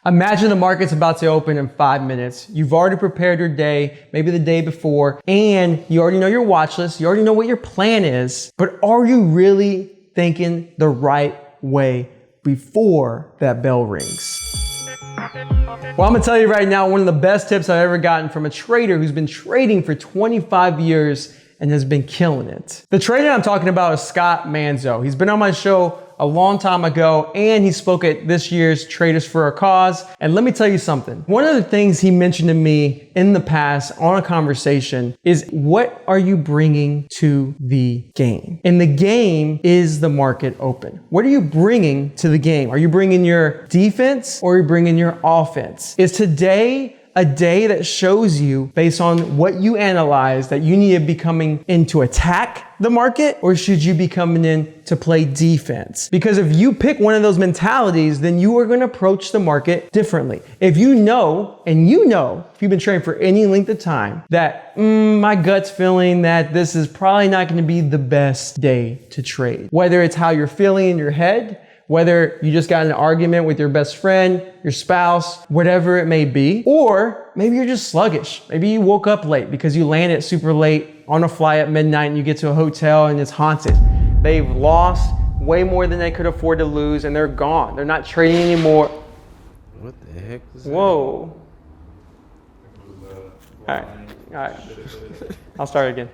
Imagine the market's about to open in 5 minutes. You've already prepared your day, maybe the day before, and you already know your watch list. You already know what your plan is, but are you really thinking the right way before that bell rings? Well, I'm gonna tell you right now, one of the best tips I've ever gotten from a trader who's been trading for 25 years and has been killing it. The trader I'm talking about is Scott Manzo. He's been on my show a long time ago, and he spoke at this year's Traders for a Cause. And let me tell you something. One of the things he mentioned to me in the past on a conversation is, what are you bringing to the game? And the game is the market open. What are you bringing to the game? Are you bringing your defense or are you bringing your offense? Is today a day that shows you, based on what you analyze, that you need to be coming in to attack the market, or should you be coming in to play defense? Because if you pick one of those mentalities, then you are going to approach the market differently. If you know, and you know, if you've been trading for any length of time, that my gut's feeling that this is probably not going to be the best day to trade. Whether it's how you're feeling in your head, whether you just got in an argument with your best friend, your spouse, whatever it may be, or maybe you're just sluggish. Maybe you woke up late because you landed super late on a flight at midnight and you get to a hotel and it's haunted. They've lost way more than they could afford to lose and they're gone. They're not trading anymore. What the heck is that? Whoa. All right. I'll start again.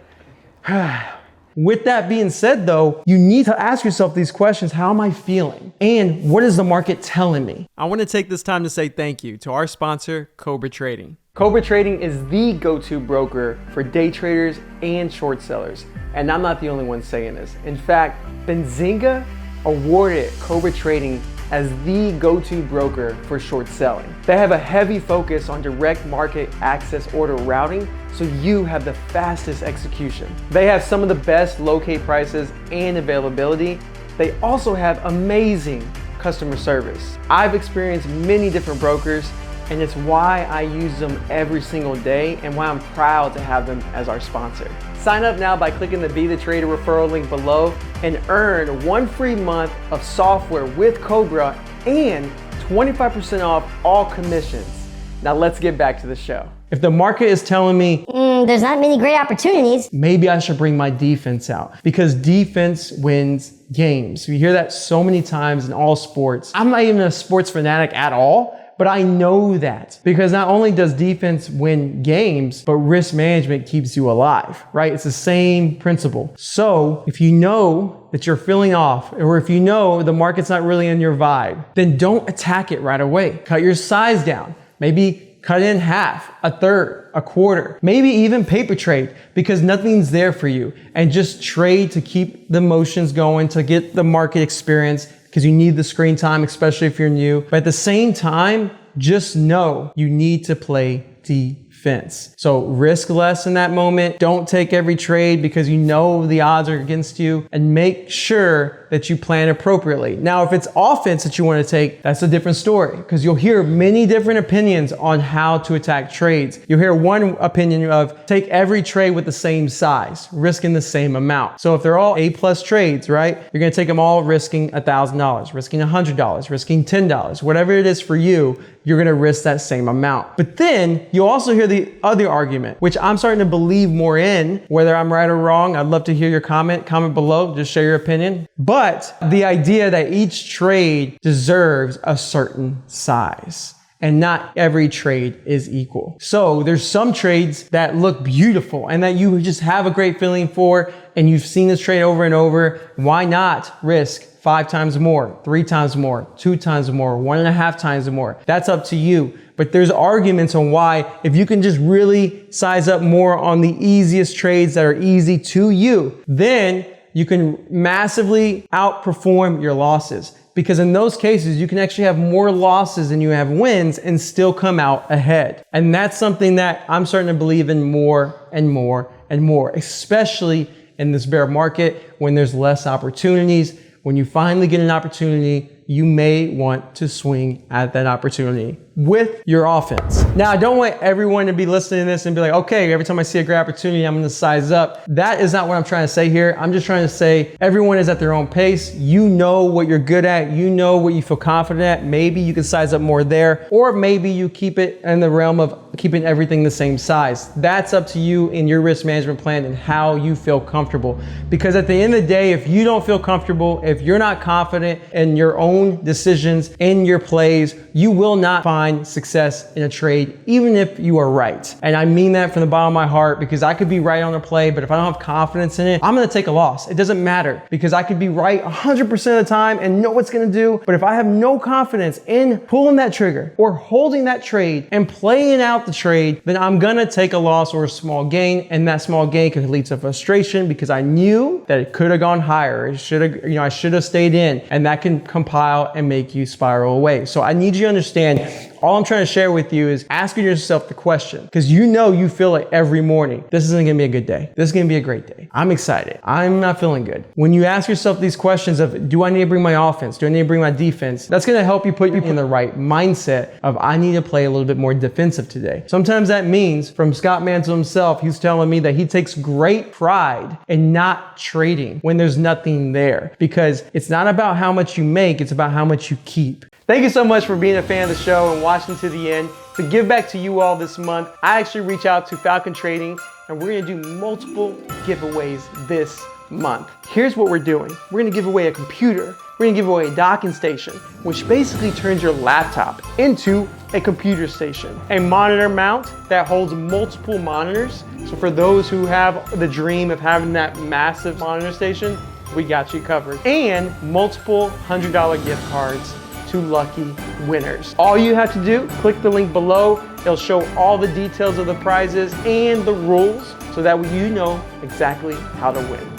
With that being said though, you need to ask yourself these questions. How am I feeling? And what is the market telling me? I want to take this time to say thank you to our sponsor, Cobra Trading. Cobra Trading is the go-to broker for day traders and short sellers. And I'm not the only one saying this. In fact, Benzinga awarded Cobra Trading as the go-to broker for short selling. They have a heavy focus on direct market access order routing, so you have the fastest execution. They have some of the best locate prices and availability. They also have amazing customer service. I've experienced many different brokers, and it's why I use them every single day and why I'm proud to have them as our sponsor. Sign up now by clicking the Be the Trader referral link below and earn 1 free month of software with Cobra and 25% off all commissions. Now let's get back to the show. If the market is telling me there's not many great opportunities, maybe I should bring my defense out, because defense wins games. You hear that so many times in all sports. I'm not even a sports fanatic at all, but I know that, because not only does defense win games, but risk management keeps you alive, right? It's the same principle. So if you know that you're feeling off, or if you know the market's not really in your vibe, then don't attack it right away. Cut your size down. Maybe cut it in half, a third, a quarter, maybe even paper trade, because nothing's there for you. And just trade to keep the motions going, to get the market experience, because you need the screen time, especially if you're new. But at the same time, just know you need to play defense. So risk less in that moment. Don't take every trade because you know the odds are against you, and make sure that you plan appropriately. Now, if it's offense that you want to take, that's a different story, because you'll hear many different opinions on how to attack trades. You'll hear one opinion of take every trade with the same size, risking the same amount. So if they're all A+ trades, right? You're going to take them all risking $1,000, risking $100, risking $10, whatever it is for you, you're going to risk that same amount. But then you'll also hear the other argument, which I'm starting to believe more in. Whether I'm right or wrong, I'd love to hear your comment below, just share your opinion. But the idea that each trade deserves a certain size, and not every trade is equal. So there's some trades that look beautiful and that you just have a great feeling for, and you've seen this trade over and over. Why not risk 5 times more, 3 times more, 2 times more, 1.5 times more? That's up to you. But there's arguments on why, if you can just really size up more on the easiest trades that are easy to you, then you can massively outperform your losses. Because in those cases, you can actually have more losses than you have wins and still come out ahead. And that's something that I'm starting to believe in more and more and more, especially in this bear market when there's less opportunities. When you finally get an opportunity, you may want to swing at that opportunity. with your offense. Now, I don't want everyone to be listening to this and be like, okay, every time I see a great opportunity, I'm gonna size up. That is not what I'm trying to say here. I'm just trying to say everyone is at their own pace. You know what you're good at. You know what you feel confident at. Maybe you can size up more there, or maybe you keep it in the realm of keeping everything the same size. That's up to you in your risk management plan and how you feel comfortable. Because at the end of the day, if you don't feel comfortable, if you're not confident in your own decisions, in your plays, you will not find success in a trade, even if you are right. And I mean that from the bottom of my heart, because I could be right on a play, but if I don't have confidence in it, I'm gonna take a loss. It doesn't matter, because I could be right 100% of the time and know what's gonna do, but if I have no confidence in pulling that trigger or holding that trade and playing out the trade, then I'm gonna take a loss or a small gain, and that small gain could lead to frustration because I knew that it could have gone higher. It should have, I should have stayed in, and that can compile and make you spiral away. So I need you to understand, all I'm trying to share with you is asking yourself the question, because you know you feel it every morning. This isn't gonna be a good day. This is gonna be a great day. I'm excited. I'm not feeling good. When you ask yourself these questions of, do I need to bring my offense? Do I need to bring my defense? That's gonna help you put you in the right mindset of, I need to play a little bit more defensive today. Sometimes that means, from Scott Manzo himself, he's telling me that he takes great pride in not trading when there's nothing there, because it's not about how much you make, it's about how much you keep. Thank you so much for being a fan of the show and watching to the end. To give back to you all this month, I actually reach out to Falcon Trading, and we're gonna do multiple giveaways this month. Here's what we're doing. We're gonna give away a computer. We're gonna give away a docking station, which basically turns your laptop into a computer station. A monitor mount that holds multiple monitors. So for those who have the dream of having that massive monitor station, we got you covered. And multiple $100 gift cards to lucky winners. All you have to do, click the link below. It'll show all the details of the prizes and the rules so that you know exactly how to win.